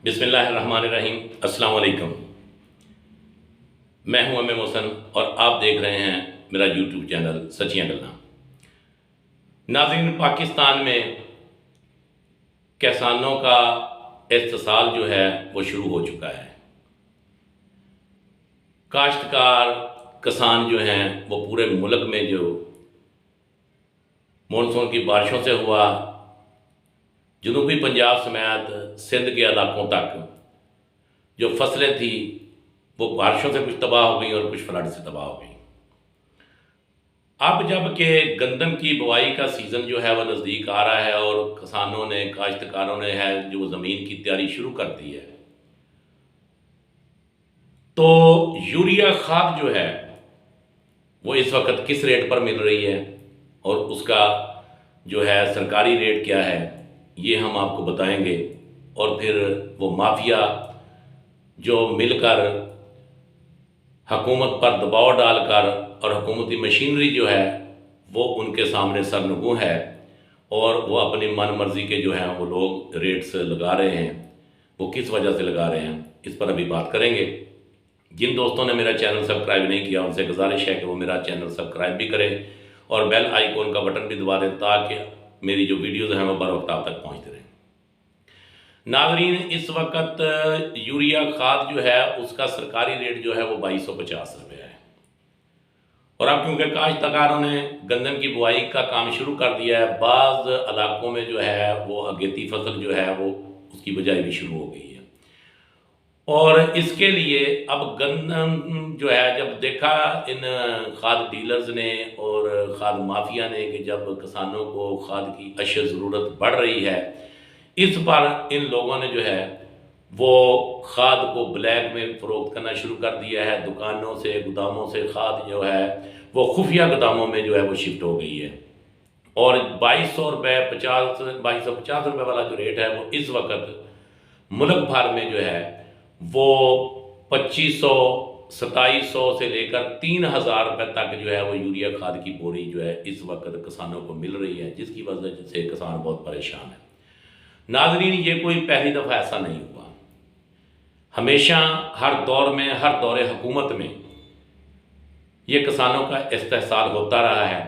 बिस्मिल्लाहिर्रहमानिर्रहीम। अस्सलाम वालेकुम। मैं हूं अमे मोहसन और आप देख रहे हैं मेरा यूट्यूब चैनल सच्चियां गल्लां। नाज़रीन, पाकिस्तान में किसानों का इस्तेसाल जो है वो शुरू हो चुका है। काश्तकार किसान जो हैं वो पूरे मुल्क में जो मानसून की बारिशों से हुआ, जनूबी पंजाब समेत सिंध के इलाकों तक जो फसलें थी वो बारिशों से कुछ तबाह हो गई और कुछ फ्लड से तबाह हो गई। अब जब कि गंदम की बुआई का सीज़न जो है वह नज़दीक आ रहा है और किसानों ने, काश्तकारों ने है जो ज़मीन की तैयारी शुरू कर दी है, तो यूरिया खाद जो है वो इस वक्त किस रेट पर मिल रही है और उसका जो है सरकारी रेट क्या है, ये हम आपको बताएंगे। और फिर वो माफिया जो मिलकर हुकूमत पर दबाव डालकर और हुकूमती मशीनरी जो है वो उनके सामने सरनगू है और वो अपनी मन मर्जी के जो हैं वो लोग रेट्स लगा रहे हैं, वो किस वजह से लगा रहे हैं, इस पर अभी बात करेंगे। जिन दोस्तों ने मेरा चैनल सब्सक्राइब नहीं किया उनसे गुजारिश है कि वो मेरा चैनल सब्सक्राइब भी करें और बेल आइकॉन का बटन भी दबा दें ताकि मेरी जो वीडियोज़ हैं वो बर वक्त आप तक पहुँचते रहें। नाज़रीन, इस वक्त यूरिया खाद जो है उसका सरकारी रेट जो है वो 2250 रुपये है और अब क्योंकि काश्तकारों ने गंदम की बुआई का काम शुरू कर दिया है, बाज़ इलाकों में जो है वो अगेती फसल जो है वो उसकी बुआई भी शुरू हो गई है। और इसके लिए अब गंदम जो है जब देखा इन खाद डीलर्स ने और खाद माफिया ने कि जब किसानों को खाद की अशद ज़रूरत बढ़ रही है, इस पर इन लोगों ने जो है वो खाद को ब्लैक में फ़रोख्त करना शुरू कर दिया है। दुकानों से, गोदामों से खाद जो है वो खुफिया गोदामों में जो है वो शिफ्ट हो गई है और 2250 रुपये वाला जो रेट है वो इस वक्त मुल्क भर में जो है वो 2500, 2700 से लेकर 3000 रुपये तक जो है वो यूरिया खाद की बोरी जो है इस वक्त किसानों को मिल रही है, जिसकी वजह से किसान बहुत परेशान है। नाज़रीन, ये कोई पहली दफ़ा ऐसा नहीं हुआ, हमेशा हर दौर में, हर दौर हुकूमत में ये किसानों का इस्तेहसाल होता रहा है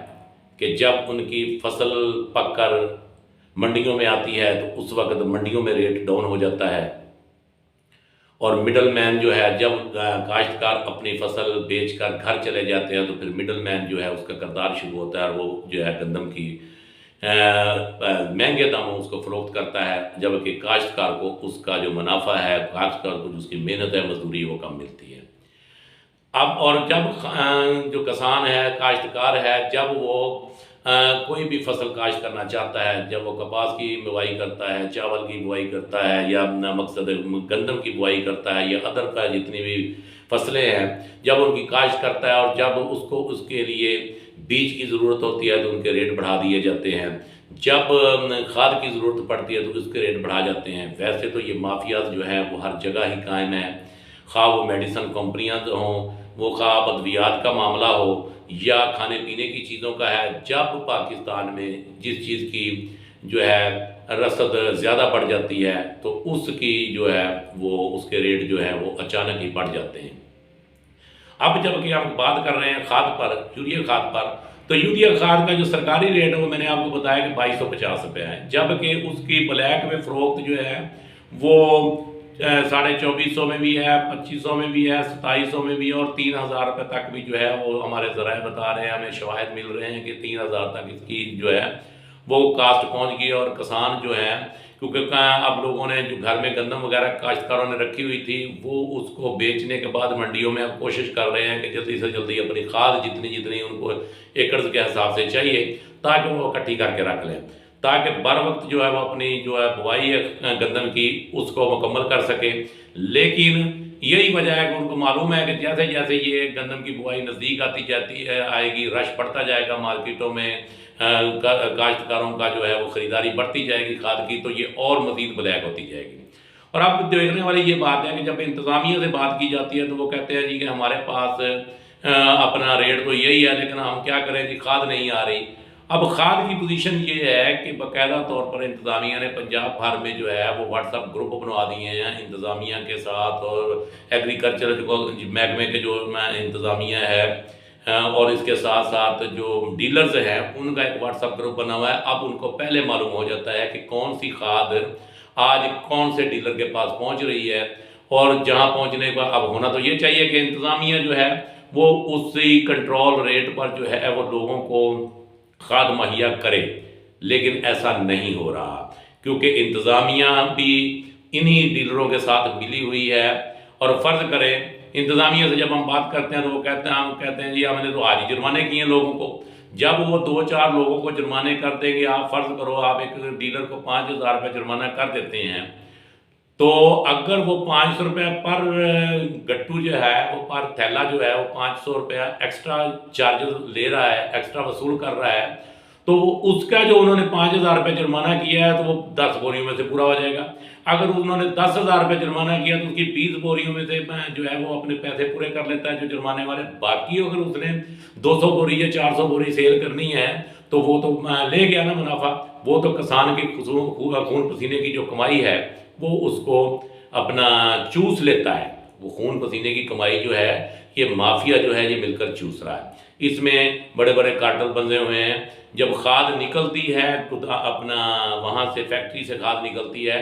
कि जब उनकी फसल पक कर मंडियों में आती है तो उस वक्त मंडियों में रेट डाउन हो जाता है और मिडल मैन जो है, जब काश्तकार अपनी फसल बेचकर घर चले जाते हैं तो फिर मिडल मैन जो है उसका किरदार शुरू होता है और वो जो है गंदम की महंगे दामों उसको फ़रोख्त करता है, जबकि काश्तकार को उसका जो मुनाफा है, काश्तकार को जिसकी मेहनत है, मजदूरी वो कम मिलती है। अब और जब जो किसान है, काश्तकार है, जब वो कोई भी फसल काश्त करना चाहता है, जब वो कपास की बुआई करता है, चावल की बुआई करता है या मकसद गंदम की बुआई करता है या अदर का जितनी भी फसलें हैं, जब उनकी काश्त करता है और जब उसको उसके लिए बीज की ज़रूरत होती है तो उनके रेट बढ़ा दिए जाते हैं, जब खाद की ज़रूरत पड़ती है तो उसके रेट बढ़ा जाते हैं। वैसे तो ये माफियाज जो हैं वो हर जगह ही कायम है, खा वो मेडिसन कंपनियाँ हों, वो खा अद्वियात का मामला हो या खाने पीने की चीज़ों का है। जब पाकिस्तान में जिस चीज़ की जो है रसद ज़्यादा बढ़ जाती है तो उसकी जो है वो उसके रेट जो है वो अचानक ही बढ़ जाते हैं। अब जबकि हम बात कर रहे हैं खाद पर, यूरिया खाद पर, तो यूरिया खाद का जो सरकारी रेट है वो मैंने आपको बताया कि 2250 रुपये है, जबकि उसकी ब्लैक में फ़रोख्त जो है वो 2450 में भी है, 2500 में भी है, 2700 में भी है और 3000 रुपये तक भी जो है वो हमारे ज़राए बता रहे हैं, हमें शवाहिद मिल रहे हैं कि 3000 तक इसकी जो है वो कास्ट पहुंच गई। और किसान जो है, क्योंकि अब लोगों ने जो घर में गंदम वगैरह काश्तकारों ने रखी हुई थी वो उसको बेचने के बाद मंडियों में अब कोशिश कर रहे हैं कि जल्दी से जल्दी अपनी खाद जितनी जितनी उनको एकड़ के हिसाब से चाहिए ताकि वो इकट्ठी करके रख लें, ताकि बर वक्त जो है वो अपनी जो है बुआई है गंदम की उसको मुकम्मल कर सके। लेकिन यही वजह है कि उनको मालूम है कि जैसे जैसे ये गंदम की बुआई नज़दीक आती जाती है आएगी, रश बढ़ता जाएगा मार्केटों में, काश्तकारों का जो है वो ख़रीदारी बढ़ती जाएगी खाद की, तो ये और मज़ीद ब्लैक होती जाएगी। और अब देखने वाली ये बात है कि जब इंतज़ामिया से बात की जाती है तो वो कहते हैं जी कि हमारे पास अपना रेट तो यही है लेकिन हम क्या करें जी, खाद नहीं आ रही। अब खाद की पोजीशन ये है कि बाकायदा तौर पर इंतज़ामिया ने पंजाब भर में जो है वो व्हाट्सअप ग्रुप बनवा दिए हैं इंतज़ामिया के साथ, और एग्रीकल्चर जो महकमे के जो इंतज़ामिया है और इसके साथ साथ जो डीलर्स हैं उनका एक व्हाट्सअप ग्रुप बना हुआ है। अब उनको पहले मालूम हो जाता है कि कौन सी खाद आज कौन से डीलर के पास पहुंच रही है, और जहां पहुंचने का अब होना तो ये चाहिए कि इंतज़ामिया जो है वो उसी कंट्रोल रेट पर जो है वो लोगों को खाद मुहैया करे, लेकिन ऐसा नहीं हो रहा क्योंकि इंतज़ामिया भी इन्हीं डीलरों के साथ मिली हुई है। और फ़र्ज़ करें इंतज़ामिया से जब हम बात करते हैं तो वो कहते हैं जी हमने तो आज ही जुर्माने किए हैं लोगों को। जब वो 2-4 लोगों को जुर्माने कर देंगे, आप फ़र्ज़ करो आप एक डीलर को 5,000 रुपये जुर्माना कर देते हैं, तो अगर वो 500 रुपये पर गट्टू जो है वो पर थैला जो है वो 500 रुपया एक्स्ट्रा चार्जेस ले रहा है, एक्स्ट्रा वसूल कर रहा है, तो वो उसका जो उन्होंने 5,000 रुपये जुर्माना किया है तो वो 10 बोरियों में से पूरा हो जाएगा। अगर उन्होंने 10,000 रुपये जुर्माना किया तो उसकी 20 बोरियों में से जो है वो अपने पैसे पूरे कर लेता है जो जुर्माने वाले। बाकी अगर उसने 200 बोरी या 400 बोरी सेल करनी है तो वो तो ले गया ना मुनाफा, वो तो किसान की खून पसीने की जो कमाई है वो उसको अपना चूस लेता है। वो खून पसीने की कमाई जो है ये माफिया जो है ये मिलकर चूस रहा है। इसमें बड़े बड़े कार्टल बंधे हुए हैं। जब खाद निकलती है अपना वहाँ से फैक्ट्री से खाद निकलती है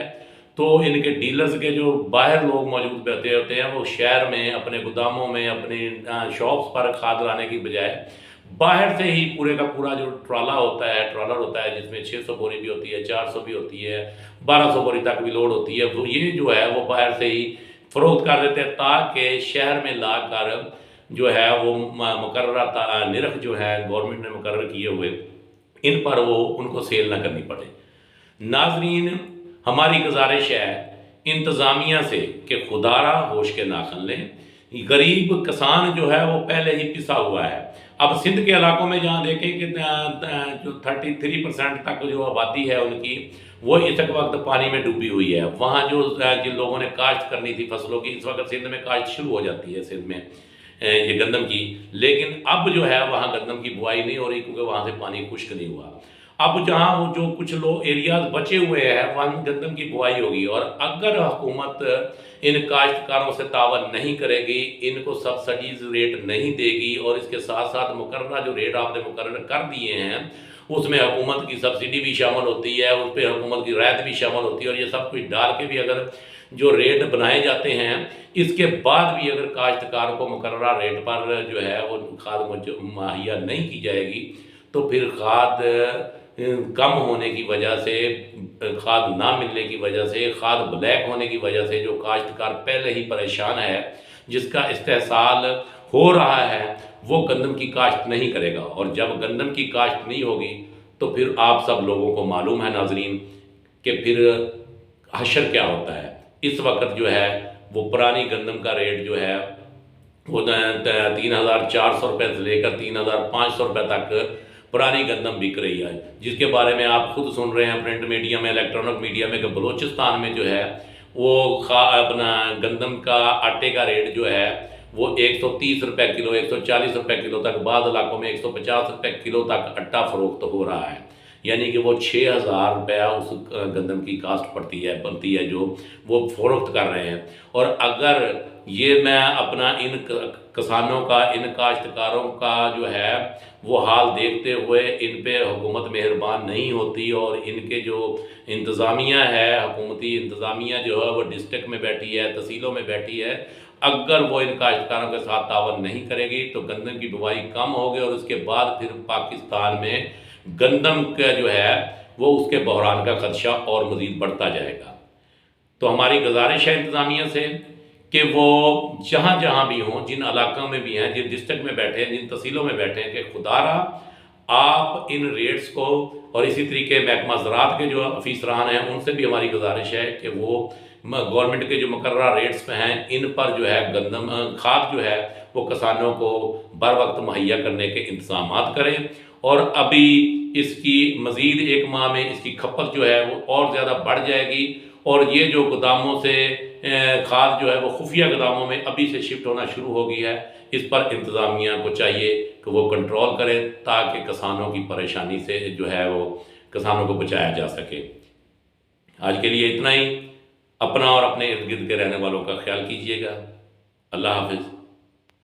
तो इनके डीलर्स के जो बाहर लोग मौजूद बैठे होते हैं वो शहर में अपने गोदामों में अपनी शॉप्स पर खाद लाने की बजाय बाहर से ही पूरे का पूरा जो ट्रॉलर होता है जिसमें 600 बोरी भी होती है, 400 भी होती है, 1200 बोरी तक भी लोड होती है, वो ये जो है वो बाहर से ही फरोख्त कर देते हैं ताकि शहर में ला कर जो है वो मुकर्रर निरख जो है गवर्नमेंट ने मुकर्रर किए हुए इन पर वो उनको सेल ना करनी पड़े। नाजरीन, हमारी गुजारिश है इंतज़ामिया से कि खुदारा होश के नाखन लें। गरीब किसान जो है वो पहले ही पिसा हुआ है। अब सिंध के इलाकों में जहाँ देखें कि जो 33% तक जो आबादी है उनकी वो इस वक्त पानी में डूबी हुई है। वहाँ जो जिन लोगों ने काश्त करनी थी फसलों की, इस वक्त सिंध में काश्त शुरू हो जाती है सिंध में ये गंदम की, लेकिन अब जो है वहाँ गंदम की बुआई नहीं हो रही क्योंकि वहाँ से पानी खुश्क नहीं हुआ। अब जहाँ वो जो कुछ लोग एरियाज बचे हुए हैं वहाँ गंदम की बुआई होगी, और अगर हुकूमत इन काश्तकारों से तावन नहीं करेगी, इनको सब्सिडीज रेट नहीं देगी और इसके साथ साथ मुकर्रर जो रेट आपने मुकर्रर कर दिए हैं उसमें हुकूमत की सब्सिडी भी शामिल होती है, उस पर हुकूमत की रियायत भी शामिल होती है, और ये सब कुछ डाल के भी अगर जो रेट बनाए जाते हैं इसके बाद भी अगर काश्तकार को मुकर्रर रेट पर जो है वो खाद मुहैया नहीं की जाएगी तो फिर खाद कम होने की वजह से, खाद ना मिलने की वजह से, खाद ब्लैक होने की वजह से जो काश्तकार पहले ही परेशान है, जिसका इस्तेहसाल हो रहा है, वो गंदम की काश्त नहीं करेगा। और जब गंदम की काश्त नहीं होगी तो फिर आप सब लोगों को मालूम है नाजरीन कि फिर हशर क्या होता है। इस वक्त जो है वो पुरानी गंदम का रेट जो है वो 3,400 रुपये से लेकर 3,500 रुपये तक पुरानी गंदम बिक रही है, जिसके बारे में आप खुद सुन रहे हैं प्रिंट मीडिया में, इलेक्ट्रॉनिक मीडिया में कि बलूचिस्तान में जो है वो अपना गंदम का आटे का रेट जो है वो 130 रुपये किलो, 140 रुपये किलो तक, बाद इलाकों में 150 रुपये किलो तक आटा फरोख्त हो रहा है। यानी कि वो 6,000 रुपया उस गंदम की कास्ट बनती है जो वो फरोख्त कर रहे हैं। और अगर ये मैं अपना इन किसानों का, इन काश्तकारों का जो है वो हाल देखते हुए इन पे हुकूमत मेहरबान नहीं होती और इनके जो इंतज़ामिया है, हुकूमती इंतज़ामिया जो है वो डिस्ट्रिक्ट में बैठी है, तहसीलों में बैठी है, अगर वो इन काश्तकारों के साथ तावन नहीं करेगी तो गंदम की बुवाई कम होगी और उसके बाद फिर पाकिस्तान में गंदम का जो है वो उसके बहरान का खदशा और मज़ीद बढ़ता जाएगा। तो हमारी गुजारिश है इंतज़ामिया से कि वो जहाँ जहाँ भी हों, जिन इलाकों में भी हैं, जिन डिस्ट्रिक्ट में बैठे हैं, जिन तहसीलों में बैठे हैं, कि खुदारा आप इन रेट्स को, और इसी तरीके महकमा ज़राअत के जो अफीसरान हैं उनसे भी हमारी गुजारिश है कि वो गवर्नमेंट के जो मुकर्रर रेट्स पे हैं इन पर जो है गंदम खाद जो है वो किसानों को बर वक्त मुहैया करने के इंतजाम करें। और अभी इसकी मज़ीद 1 माह में इसकी खपत जो है वो और ज़्यादा बढ़ जाएगी और ये जो गोदामों से खाद जो है वो खुफिया गोदामों में अभी से शिफ्ट होना शुरू हो गई है। इस पर इंतज़ामिया को चाहिए कि वो कंट्रोल करे ताकि किसानों की परेशानी से जो है वो किसानों को बचाया जा सके। आज के लिए इतना ही। अपना और अपने इर्द गिर्द के रहने वालों का ख्याल कीजिएगा। अल्लाह हाफिज़।